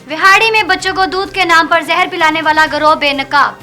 विहाड़ी में बच्चों को दूध के नाम पर जहर पिलाने वाला गिरोह बेनकाब।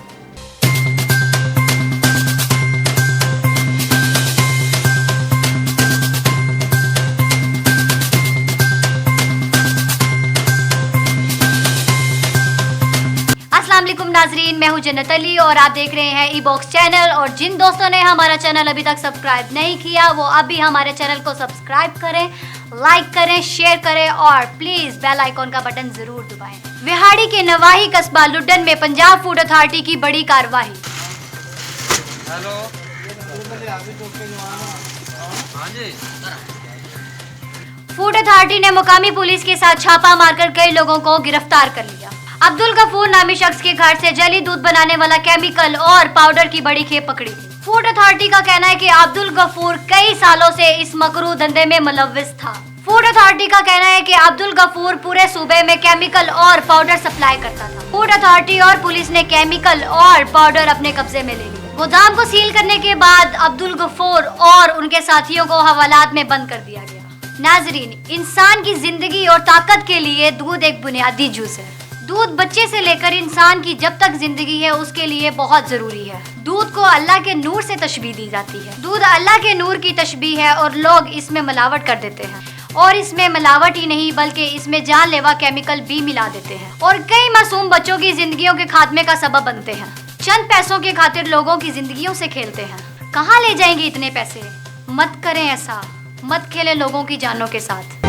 अस्सलाम वालेकुम नाजरीन, मैं हूं जन्नत अली और आप देख रहे हैं ई बॉक्स चैनल। और जिन दोस्तों ने हमारा चैनल अभी तक सब्सक्राइब नहीं किया वो अभी हमारे चैनल को सब्सक्राइब करें, लाइक करें, शेयर करें और प्लीज बेल आइकॉन का बटन जरूर दबाएं। विहाड़ी के नवाही कस्बा लुड्डन में पंजाब फूड अथॉरिटी की बड़ी कार्रवाई। फूड अथॉरिटी ने मुकामी पुलिस के साथ छापा मारकर कई लोगों को गिरफ्तार कर लिया। अब्दुल गफूर नामी शख्स के घर से जली दूध बनाने वाला केमिकल और पाउडर की बड़ी खेप पकड़ी थी। फूड अथॉरिटी का कहना है कि अब्दुल गफूर कई सालों से इस मकरूह धंधे में मुलव्विस था। फूड अथॉरिटी का कहना है कि अब्दुल गफूर पूरे सूबे में केमिकल और पाउडर सप्लाई करता था। फूड अथॉरिटी और पुलिस ने केमिकल और पाउडर अपने कब्जे में ले लिया। गोदाम को सील करने के बाद अब्दुल गफूर और उनके साथियों को हवालात में बंद कर दिया गया। नाजरीन, इंसान की जिंदगी और ताकत के लिए दूध एक बुनियादी जुज़ है। दूध बच्चे से लेकर इंसान की जब तक जिंदगी है उसके लिए बहुत जरूरी है। दूध को अल्लाह के नूर से तशबीह दी जाती है। दूध अल्लाह के नूर की तशबीह है और लोग इसमें मिलावट कर देते हैं। और इसमें मिलावट ही नहीं बल्कि इसमें जानलेवा केमिकल भी मिला देते हैं और कई मासूम बच्चों की जिंदगियों के खात्मे का सबब बनते हैं। चंद पैसों के खातिर लोगों की जिंदगियों से खेलते हैं। कहाँ ले जाएंगे इतने पैसे? मत करें ऐसा, मत खेलें लोगों की जानों के साथ।